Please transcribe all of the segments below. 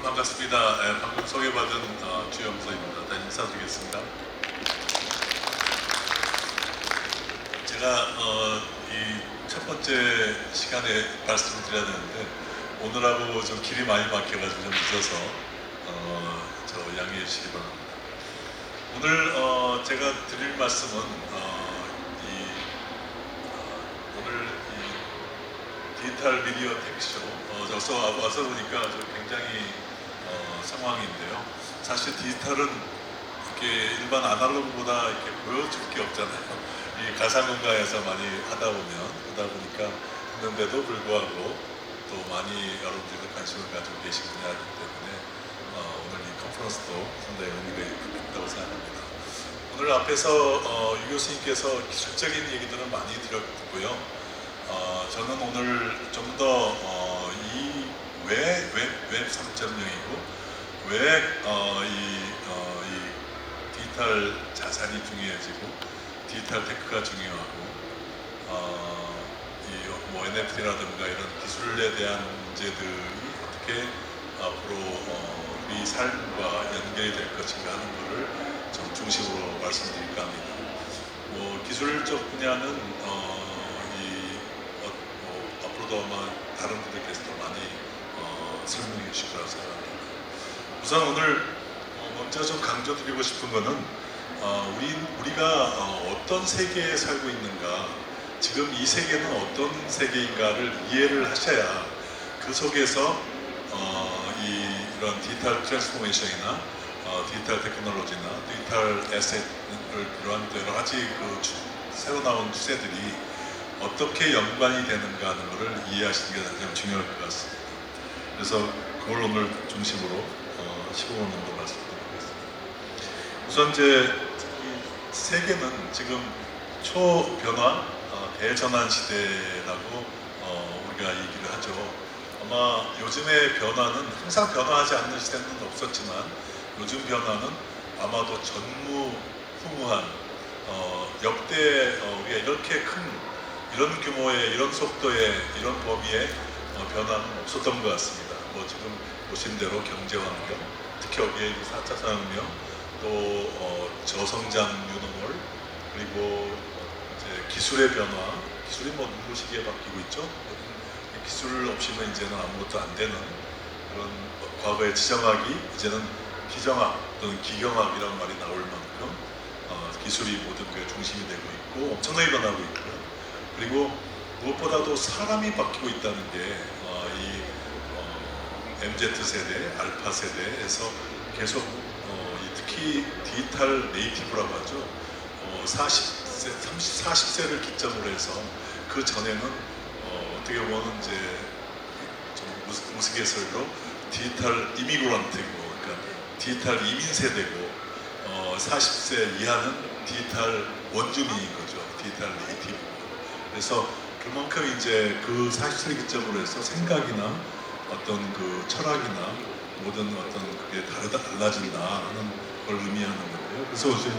반갑습니다. 방금 소개받은 주영서입니다. 다시 인사드리겠습니다. 제가 이 첫 번째 시간에 말씀을 드려야 되는데 오늘하고 좀 길이 많이 막혀가지고 좀 늦어서 저 양해해 주시기 바랍니다. 오늘 제가 드릴 말씀은 오늘 이 디지털 미디어 텍쇼 와서 보니까 굉장히 상황인데요. 사실 디지털은 이렇게 일반 아날로그보다 이렇게 보여줄 게 없잖아요. 이 가상공간에서 많이 하다 보니까 했는데도 불구하고 또 많이 여러분들도 관심을 가지고 계신 분야이기 때문에 오늘 이 컨퍼런스도 상당히 의미가 있다고 생각합니다. 오늘 앞에서 유 교수님께서 기술적인 얘기들을 많이 드렸고요. 저는 오늘 좀 더 이 웹 3.0이고 왜 이 디지털 자산이 중요해지고 디지털 테크가 중요하고 뭐 NFT라든가 이런 기술에 대한 문제들이 어떻게 앞으로 우리 삶과 연결이 될 것인가 하는 것을 좀 중심으로 말씀드릴까 합니다. 뭐 기술적 분야는 앞으로도 아마 다른 분들께서도 많이 설명해 주실 거라고 생각합니다. 우선 오늘 먼저 좀 강조드리고 싶은 거는 우리가 어떤 세계에 살고 있는가, 지금 이 세계는 어떤 세계인가를 이해를 하셔야 그 속에서 이런 디지털 트랜스포메이션이나 디지털 테크놀로지나 디지털 에셋을 비롯한 여러 가지 새로 나온 추세들이 어떻게 연관이 되는가 하는 것을 이해하시는 게 가장 중요할 것 같습니다. 그래서 그걸 오늘 중심으로 15분 정도 말씀드리겠습니다. 우선 이제 세계는 지금 초변화, 대전환 시대라고 우리가 얘기를 하죠. 아마 요즘의 변화는 항상 변화하지 않는 시대는 없었지만 요즘 변화는 아마도 전무후무한 역대 우리가 이렇게 큰 이런 규모의 이런 속도의 이런 범위의 변화는 없었던 것 같습니다. 뭐 지금 보신 대로 경제 환경, 특히 여기에 4차 산업혁명, 또 저성장 유동을, 그리고 이제 기술의 변화, 기술이 뭐 눈부시게 바뀌고 있죠. 기술 없이는 이제는 아무것도 안 되는 그런 과거의 지정학이 이제는 기정학 또는 기경학이라는 말이 나올 만큼 기술이 모든 게 중심이 되고 있고 엄청나게 변하고 있고요. 그리고 무엇보다도 사람이 바뀌고 있다는 게 MZ세대, 알파 세대에서 계속 특히 디지털 네이티브라고 하죠. 40세를 기점으로 해서 그 전에는 어떻게 보면 이제 좀 우스갯소리로 디지털 이미그런트고, 그러니까 디지털 이민 세대고 40세 이하는 디지털 원주민인 거죠. 디지털 네이티브. 그래서 그만큼 이제 그 40세 기점으로 해서 생각이나 어떤 그 철학이나 모든 어떤 그게 달라진다 하는 걸 의미하는 건데요. 그래서 요즘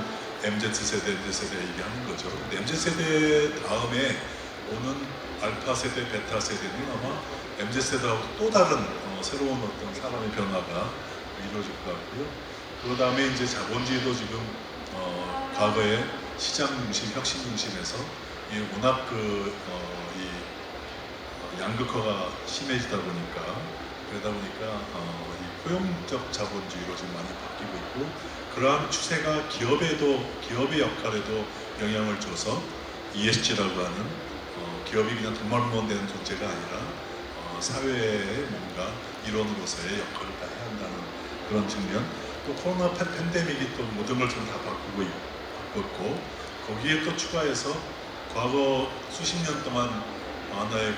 MZ세대, MZ세대 얘기하는 거죠. 근데 MZ세대 다음에 오는 알파 세대, 베타 세대는 아마 MZ세대하고 또 다른 새로운 어떤 사람의 변화가 이루어질 것 같고요. 그 다음에 이제 자본주의도 지금 과거에 시장 중심, 혁신 중심에서 워낙 양극화가 심해지다 보니까 이 포용적 자본주의로 지금 많이 바뀌고 있고, 그러한 추세가 기업의 역할에도 영향을 줘서 ESG라고 하는 기업이 그냥 돈만 모으면 되는 존재가 아니라 사회의 뭔가 일원으로서의 역할을 다 해야 한다는 그런 측면, 또 코로나 팬데믹이 또 모든 걸 좀 다 바꿨고, 거기에 또 추가해서 과거 수십 년 동안 하나의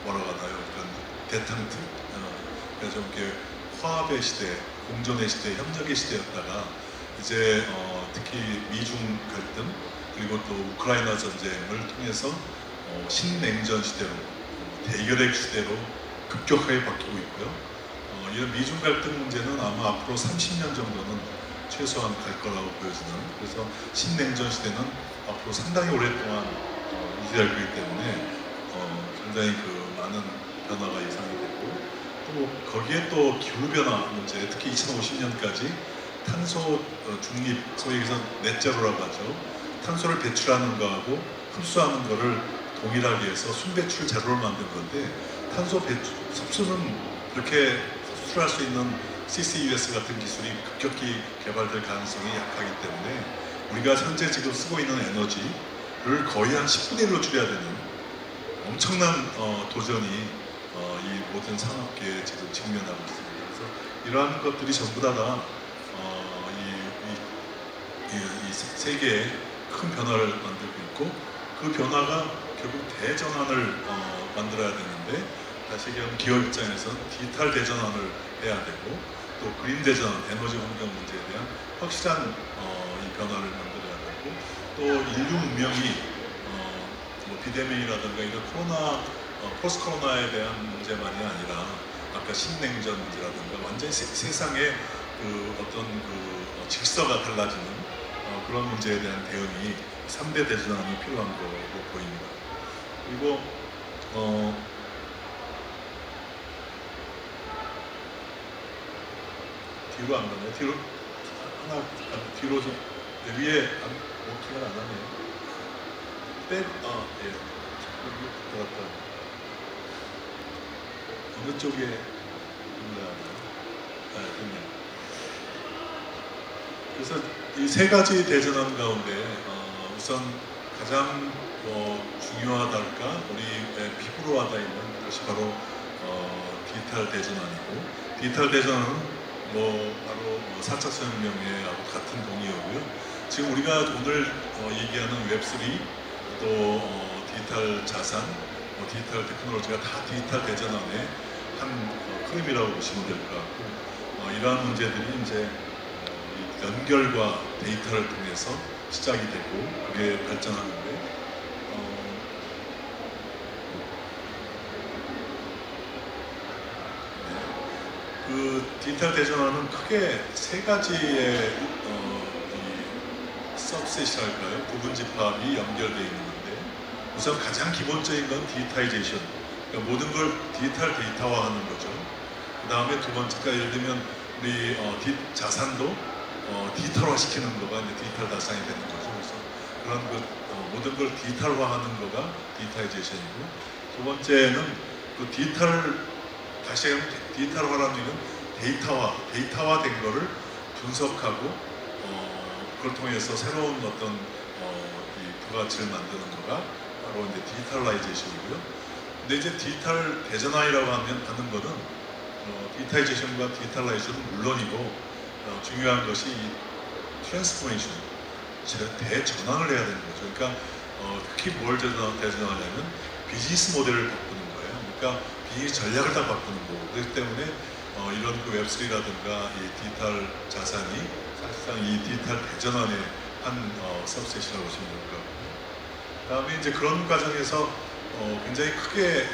뭐라고 하나요? 그런 대탕트, 그래서 좀 이렇게 화합의 시대, 공존의 시대, 협력의 시대였다가 이제 특히 미중 갈등, 그리고 또 우크라이나 전쟁을 통해서 신냉전 시대로, 대결의 시대로 급격하게 바뀌고 있고요. 이런 미중 갈등 문제는 아마 앞으로 30년 정도는 최소한 갈 거라고 보여지는, 그래서 신냉전 시대는 앞으로 상당히 오랫동안 유지될 거기 때문에 상당히 많은 변화가 예상이 되고, 또 거기에 또 기후 변화 문제, 특히 2050년까지 탄소 중립, 소위 해서 넷제로라고 하죠. 탄소를 배출하는 거하고 흡수하는 거를 동일하게 해서 순배출 제로를 만든 건데, 탄소 배출, 흡수는 그렇게 흡수할 수 있는 CCUS 같은 기술이 급격히 개발될 가능성이 약하기 때문에 우리가 현재 지금 쓰고 있는 에너지를 거의 한 10분의 1로 줄여야 되는 엄청난 도전이 이 모든 산업계에 지금 직면하고 있습니다. 그래서 이러한 것들이 전부 다 이 세계에 큰 변화를 만들고 있고, 그 변화가 결국 대전환을 만들어야 되는데, 다시 얘기하면 기업 입장에서는 디지털 대전환을 해야 되고, 또 그린 대전환, 에너지 환경 문제에 대한 확실한 이 변화를 만들어야 되고, 또 인류 문명이 뭐 비대면이라든가 이런 코로나, 포스트 코로나에 대한 문제만이 아니라 아까 신냉전 문제라든가 완전히 세상의 그 어떤 그 질서가 달라지는 그런 문제에 대한 대응이 3대 대전환이 필요한 거로 보입니다. 그리고 뒤로 안 가네요. 뒤로 하나 뒤로 좀 위에 오키가 안 하네요. 예. 여기 들어갔다. 어느 쪽에 있나요? 됐네요. 그래서 이 세 가지 대전환 가운데 우선 가장 중요하달까, 우리의 피부로 와닿는 것이 바로 디지털 대전환이고, 디지털 대전환은 바로 4차 산업혁명하고 같은 동의어고요. 지금 우리가 오늘 얘기하는 웹3, 또 디지털 자산, 디지털 테크놀로지가 다 디지털 대전환의 한 흐름이라고 보시면 될 것 같고, 이러한 문제들이 이제 연결과 데이터를 통해서 시작이 되고 그게 발전하는데, 그 디지털 대전환은 크게 세 가지의 서브셋이랄까요, 부분 집합이 연결되어 있는 건데, 우선 가장 기본적인 건 디지타이제이션, 그러니까 모든 걸 디지털 데이터화하는 거죠. 그 다음에 두 번째가 예를 들면 우리 자산도 디지털화 시키는 거가 이제 디지털 자산이 되는 거죠. 그래서 그런 모든 걸 디지털화하는 거가 디지타이제이션이고, 두 번째는 그 다시 하면 디지털화라는 얘기는 데이터화된 거를 분석하고 그걸 통해서 새로운 어떤 이 부가치를 만드는 거가 바로 이제 디지털라이제이션이고요. 근데 이제 디지털 대전환이라고 하는 거는 디지타이제이션과 디지털라이제이션은 물론이고, 중요한 것이 이 트랜스포메이션, 대전환을 해야 되는 거죠. 그러니까 특히 뭘 대전환하냐면 비즈니스 모델을 바꾸는 거예요. 그러니까 비즈니스 전략을 다 바꾸는 거고, 그렇기 때문에 이런 그 웹3라든가 이 디지털 자산이 사실상 이 디지털 대전환의 한 서브셋이라고 보시면 될 것 같고요. 그다음에 이제 그런 과정에서 굉장히 크게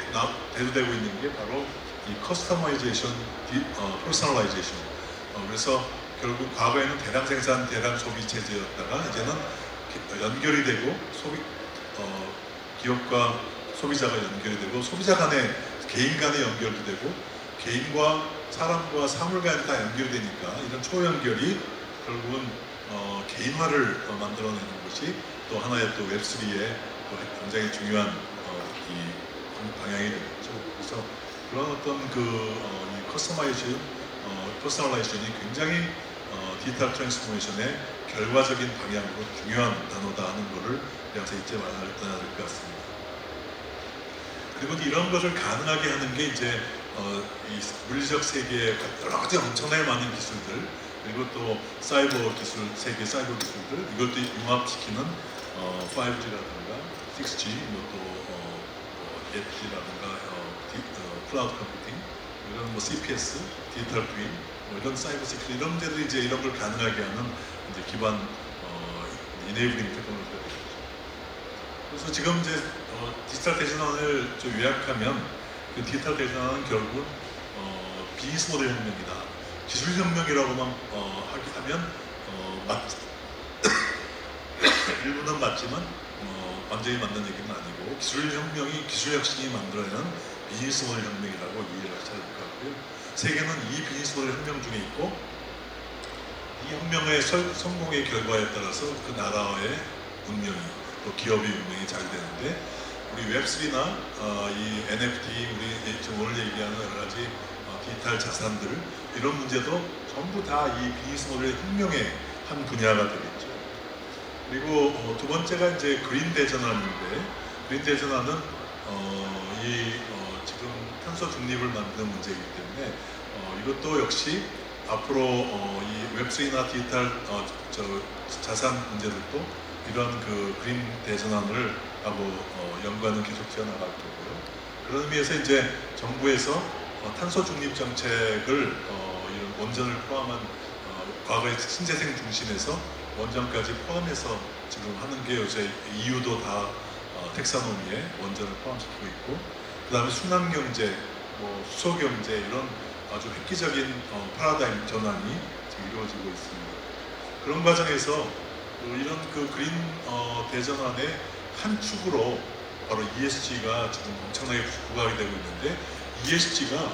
대두되고 있는 게 바로 이 커스터마이제이션, 퍼스널라이제이션. 그래서 결국 과거에는 대량 생산, 대량 소비 체제였다가 이제는 연결이 되고 기업과 소비자가 연결이 되고, 소비자 간에 개인 간의 연결도 되고, 개인과 사람과 사물 간에 다 연결되니까 이런 초연결이 결국은 개인화를 만들어내는 것이 또 하나의 또 웹3의 또 굉장히 중요한 이 방향이 되겠죠. 그래서 그런 어떤 이 커스터마이즈, 퍼스널라이제이션이 굉장히 디지털 트랜스포메이션의 결과적인 방향으로 중요한 단어다 하는 것을 여기서 잊지 말아야 될 것 같습니다. 그리고 이런 것을 가능하게 하는 게 이제 이 물리적 세계의 여러 가지 엄청나게 많은 기술들, 그리고 또 사이버 기술, 세계 사이버 기술들, 이것도 융합시키는 5G라든가 6G, 또 앱이라든가 클라우드 컴퓨팅, 이런 CPS, 디지털 트윈, 이런 사이버 시큐리티, 이런 문제들이 이제 이런 걸 가능하게 하는 이제 기반 이네이블링 테크놀로지가 되겠죠. 그래서 지금 이제 디지털 대전환을 좀 요약하면, 그 디지털 대전환은 결국 비즈니스 모델 혁명이다. 기술 혁명이라고만 하면 일부는 맞지만 완전히 맞는 얘기는 아니고, 기술 혁신이 만들어내는 비즈니스 모델 혁명이라고 이해를 하셔야 될 것 같고요. 세계는 이 비즈니스 모델 혁명 중에 있고 이 혁명의 성공의 결과에 따라서 그 나라의 운명이 또 기업의 운명이 잘 되는데 우리 웹3나 이 NFT 우리 지금 오늘 얘기하는 여러 가지 디지털 자산들 이런 문제도 전부 다 이 비즈니스 모델 혁명의 한 분야가 되겠죠. 그리고 두 번째가 이제 그린 대전환인데 그린 대전환은 지금 탄소 중립을 만드는 문제이기 때문에 이것도 역시 앞으로 이 웹3나 디지털 자산 문제들도 이런 그 그린 대전환을 하고 연관은 계속 지어나갈 거고요. 그런 의미에서 이제 정부에서 탄소 중립 정책을 이런 원전을 포함한 과거의 신재생 중심에서 원전까지 포함해서 지금 하는 게 요새 EU도 다 텍사노미에 원전을 포함시키고 있고 그 다음에 순환경제, 수소경제 이런 아주 획기적인 파라다임 전환이 지금 이루어지고 있습니다. 그런 과정에서 이런 그 그린 대전환의 한 축으로 바로 ESG가 지금 엄청나게 부각이 되고 있는데 ESG가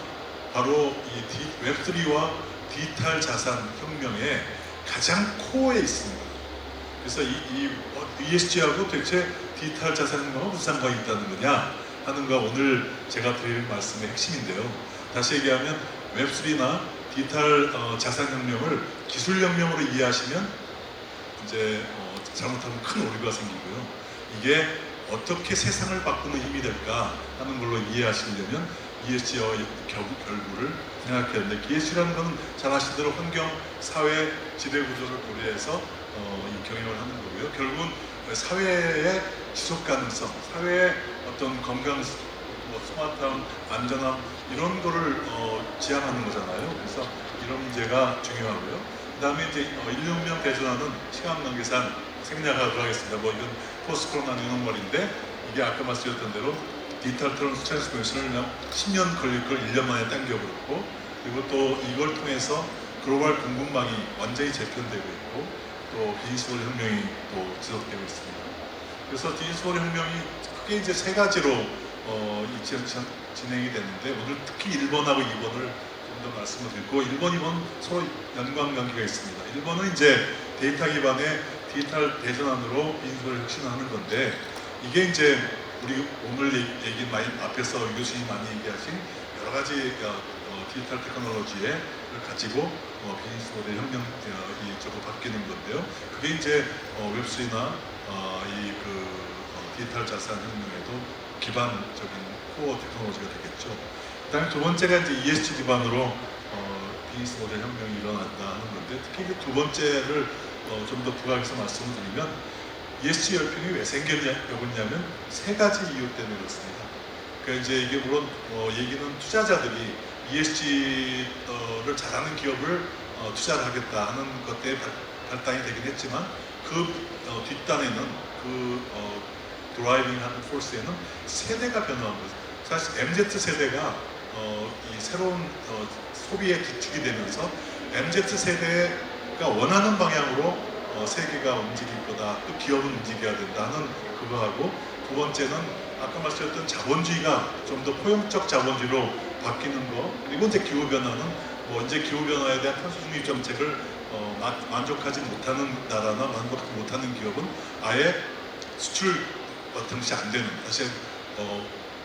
바로 이 웹3와 디지털 자산 혁명의 가장 코어에 있습니다. 그래서 이 ESG하고 도대체 디지털 자산 혁명과 무슨 상관이 있다는 거냐 하는 거 오늘 제가 드릴 말씀의 핵심인데요. 다시 얘기하면 웹3나 디지털 자산 혁명을 기술 혁명으로 이해하시면 이제 잘못하면 큰 오류가 생기고요. 이게 어떻게 세상을 바꾸는 힘이 될까 하는 걸로 이해하시려면 ESG와 결부를 생각해야 하는데 ESG라는 것은 잘 아시는 대로 환경, 사회, 지배 구조를 고려해서 이 경영을 하는 거고요. 결국은 사회의 지속 가능성, 사회의 어떤 건강, 스마트함, 안전함 이런 거를 지향하는 거잖아요. 그래서 이런 문제가 중요하고요. 그 다음에 이제 인류혁명 대전환은 시간 관계상 생략하도록 하겠습니다. 이건 포스트 코로나 뉴노멀인데 이게 아까 말씀드렸던 대로 디지털 트랜스포메이션을 그냥 10년 걸릴 걸 1년 만에 당겨버렸고 그리고 또 이걸 통해서 글로벌 공급망이 완전히 재편되고 있고 또 비즈니스 모델 혁명이 또 지속되고 있습니다. 그래서 비즈니스 모델 혁명이 크게 이제 세 가지로 진행이 되는데 오늘 특히 1번하고 2번을 좀 더 말씀을 드리고 1번, 2번 서로 연관관계가 있습니다. 1번은 이제 데이터 기반의 디지털 대전환으로 비즈니스 모델 혁신하는 건데 이게 이제 우리 오늘 얘기 많이 앞에서 유 교수님이 많이 얘기하신 여러 가지 디지털 테크놀로지를 가지고 비즈니스 모델 혁명이 저거 바뀌는 건데요. 그게 이제 웹3나 디지털 자산 혁명에도 기반적인 코어 테크놀로지가 되겠죠. 그 다음에 두 번째가 이제 ESG 기반으로 비즈니스 모델 혁명이 일어난다 하는 건데 특히 두 번째를 좀 더 부각해서 말씀을 드리면 ESG 열풍이 왜 생겼냐면 세 가지 이유 때문에 그렇습니다. 그러니까 이제 이게 물론 얘기는 투자자들이 ESG를 잘하는 기업을 투자를 하겠다 하는 것 때문에 발단이 되긴 했지만 그 뒷단에는 드라이빙 하는 포스에는 세대가 변화한 거죠. 사실 MZ 세대가 이 새로운 소비의 기축이 되면서 MZ 세대가 원하는 방향으로 세계가 움직일 거다. 또 기업은 움직여야 된다는 그거하고 두 번째는 아까 말씀드렸던 자본주의가 좀 더 포용적 자본주의로 바뀌는 거 그리고 이제 기후변화는 이제 기후변화에 대한 탄소 중립 정책을 만족하지 못하는 나라나 만족하지 못하는 기업은 아예 수출 당시 안 되는 사실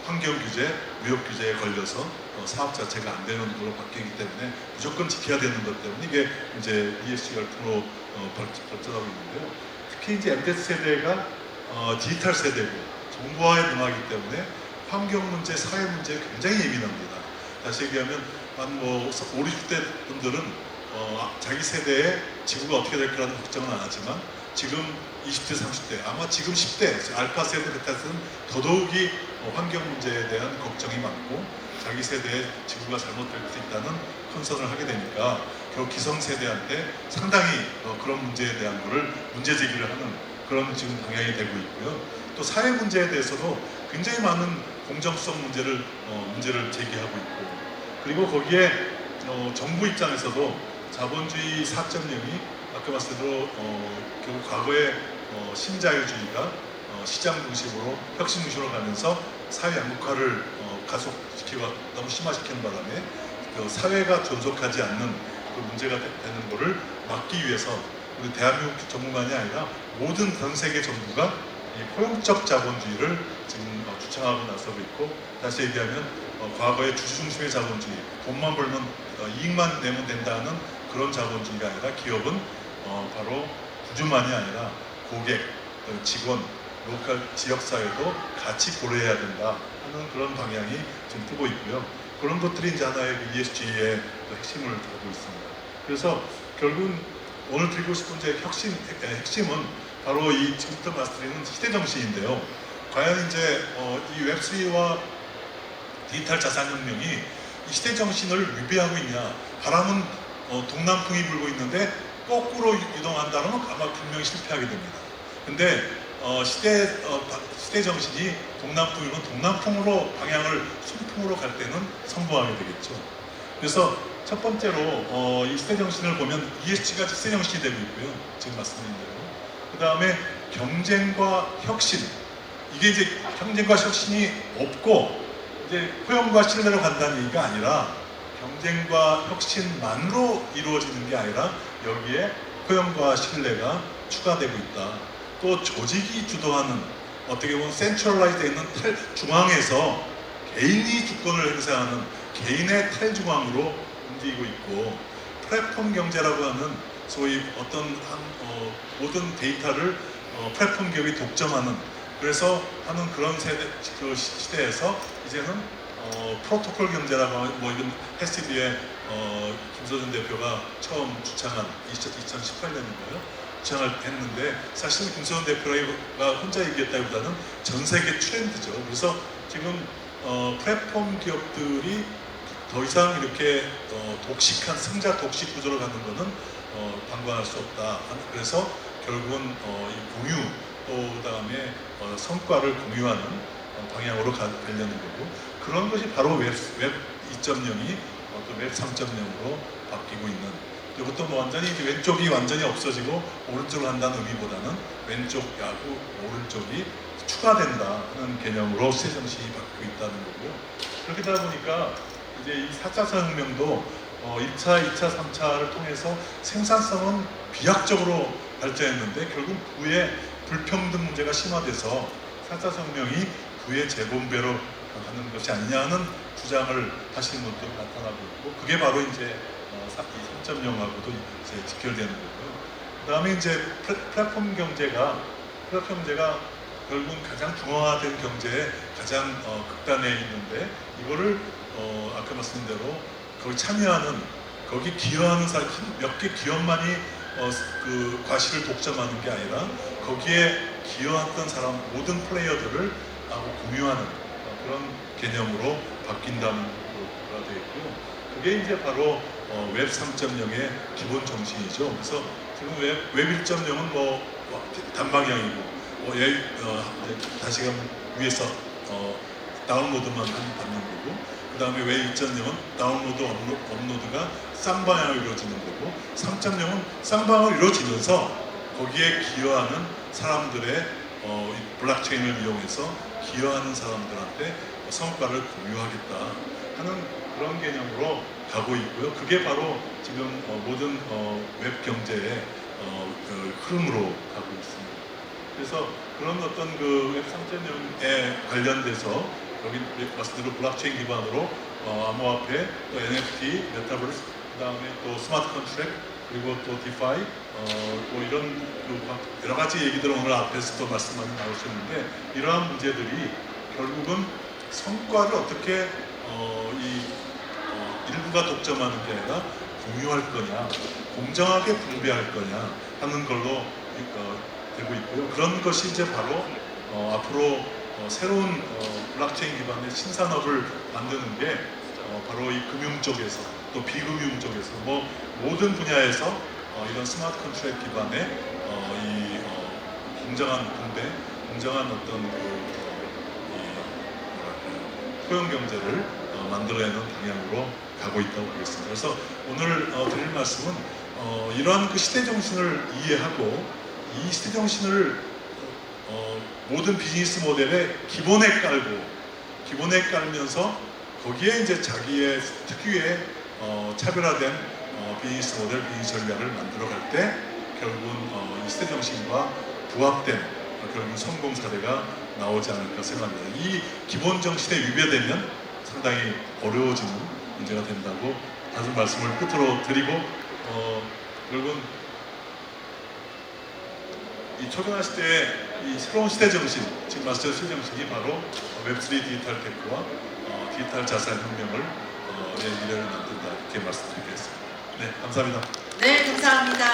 환경 규제, 무역 규제에 걸려서 사업 자체가 안 되는 걸로 바뀌기 때문에 무조건 지켜야 되는 것 때문에 이게 이제 ESG 열풍으로 발전하고 있는데요. 특히 이제 MZ 세대가 디지털 세대고 정보화에 능하기 때문에 환경 문제, 사회 문제에 굉장히 예민합니다. 다시 얘기하면 한 5, 60대 분들은 자기 세대에 지구가 어떻게 될까라는 걱정은 안 하지만 지금 20대, 30대, 아마 지금 10대, 알파 세대, 베타 세대는 더더욱이 환경 문제에 대한 걱정이 많고 자기 세대에 지구가 잘못될 수 있다는 컨설을 하게 되니까 결국 기성세대한테 상당히 그런 문제에 대한 거를 문제 제기를 하는 그런 지금 방향이 되고 있고요. 또 사회 문제에 대해서도 굉장히 많은 공정성 문제를 제기하고 있고 그리고 거기에 정부 입장에서도 자본주의 4.0이 아까 말씀대로 결국 과거의 신자유주의가 시장 중심으로 혁신 중심으로 가면서 사회 양극화를 가속시키고 너무 심화시키는 바람에 그 사회가 존속하지 않는 그 문제가 되는 것을 막기 위해서 우리 대한민국 정부만이 아니라 모든 전 세계 정부가 이 포용적 자본주의를 지금 주창하고 나서고 있고, 다시 얘기하면 과거의 주주 중심의 자본주의, 돈만 벌면 이익만 내면 된다는 그런 자본주의가 아니라 기업은 바로 구주만이 아니라 고객, 직원, 로컬 지역사회도 같이 고려해야 된다 하는 그런 방향이 좀 뜨고 있고요. 그런 것들이 이제 하나의 ESG의 핵심을 하고 있습니다. 그래서 결국은 오늘 드리고 싶은 제 핵심은 바로 이 지금부터 말씀드리는 시대 정신인데요. 과연 이제 이 웹3와 디지털 자산혁명이 이 시대 정신을 위배하고 있냐? 바람은 동남풍이 불고 있는데 거꾸로 유동한다면 아마 분명히 실패하게 됩니다. 근데 시대 정신이 동남풍이면 동남풍으로 방향을 순풍으로 갈 때는 성공하게 되겠죠. 그래서 첫 번째로 이 시대 정신을 보면 ESG가 시대 정신이 되고 있고요. 지금 말씀드린 대로. 그 다음에 경쟁과 혁신. 이게 이제 경쟁과 혁신이 없고 이제 포용과 신뢰로 간다는 얘기가 아니라 경쟁과 혁신만으로 이루어지는 게 아니라 여기에 포용과 신뢰가 추가되고 있다. 또 조직이 주도하는 어떻게 보면 센트럴라이즈 되어 있는 중앙에서 개인이 주권을 행사하는 개인의 탈중앙으로 움직이고 있고, 플랫폼 경제라고 하는 소위 어떤 모든 데이터를 플랫폼 기업이 독점하는, 그래서 하는 그런 그 시대에서 이제는 프로토콜 경제라고 하는, 뭐 이건 해시비의 김소준 대표가 처음 주창한 2018년인가요? 주창을 했는데, 사실 김소준 대표가 혼자 얘기했다기보다는 전 세계 트렌드죠. 그래서 지금 플랫폼 기업들이 더 이상 이렇게 독식한 승자 독식 구조로 가는 것은 방관할 수 없다. 그래서 결국은 이 공유, 또 그다음에 성과를 공유하는 방향으로 가려는 거고, 그런 것이 바로 웹 2.0이 또 웹 3.0으로 바뀌고 있는. 이것도 뭐 완전히 이제 왼쪽이 완전히 없어지고 오른쪽을 한다는 의미보다는 왼쪽 야구, 오른쪽이 추가된다 하는 개념으로 시대 정신이 바뀌고 있다는 거고요. 그렇게 되다 보니까 이제 이 4차 산업혁명도 1차, 2차, 3차를 통해서 생산성은 비약적으로 발전했는데 결국 부의 불평등 문제가 심화돼서 4차 산업혁명이 부의 재분배로 가는 것이 아니냐는 주장을 하시는 분도 나타나고 있고, 그게 바로 이제 3.0하고도 이제 직결되는 거고요. 그 다음에 이제 플랫폼 경제가 결국은 가장 중앙화된 경제의 가장 극단에 있는데, 이거를 아까 말씀드린 대로 거기 참여하는, 거기 기여하는 사람 몇 개 기업만이 그 과실을 독점하는 게 아니라 거기에 기여했던 사람 모든 플레이어들을 하고 공유하는 그런 개념으로 바뀐다는 거가 되어 있고요. 그게 이제 바로 웹 3.0의 기본 정신이죠. 그래서 지금 웹 1.0은 뭐 단방향이고, 다시금 위에서 다운로드만 받는 거고, 그 다음에 웹 2.0은 다운로드, 업로드가 쌍방향으로 이루어지는 거고, 3.0은 쌍방향으로 이루어지면서 거기에 기여하는 사람들의 블록체인을 이용해서 기여하는 사람들한테 성과를 공유하겠다 하는 그런 개념으로 가고 있고요. 그게 바로 지금 모든 웹 경제의 그 흐름으로 가고 있습니다. 그래서 그런 어떤 그 웹 3.0에 관련돼서 여기 말씀대로 블록체인 기반으로 암호화폐, 또 NFT, 메타버스, 그다음에 또 스마트 컨트랙트, 그리고 또 디파이, 뭐 이런 그 여러 가지 얘기들을 오늘 앞에서 또 말씀 많이 나오셨는데, 이러한 문제들이 결국은 성과를 어떻게 일부가 독점하는 게 아니라 공유할 거냐, 공정하게 분배할 거냐 하는 걸로 되고 있고요. 그런 것이 이제 바로 앞으로 새로운 블록체인 기반의 신산업을 만드는 게 바로 이 금융 쪽에서 또 비금융 쪽에서 뭐 모든 분야에서 이런 스마트 컨트랙트 기반의 이 공정한 분배, 공정한 어떤 포용 경제를 만들어내는 방향으로 가고 있다고 보겠습니다. 그래서 오늘 드릴 말씀은 이러한 그 시대 정신을 이해하고 이 시대 정신을 모든 비즈니스 모델의 기본에 깔고 기본에 깔면서 거기에 이제 자기의 특유의 차별화된 비즈니스 모델, 비즈니스 전략을 만들어갈 때 결국은 이 시대 정신과 부합된 결국은 성공 사례가 나오지 않을까 생각합니다. 이 기본 정신에 위배되면 상당히 어려워지는 문제가 된다고 다시 말씀을 끝으로 드리고 결국은 이 초등학 시대의 이 새로운 시대 정신, 지금 말씀드린 시대 정신이 바로 웹3 디지털 테크와 디지털 자산 혁명을 내 미래를 만든다 이렇게 말씀드리겠습니다. 네, 감사합니다. 네, 감사합니다.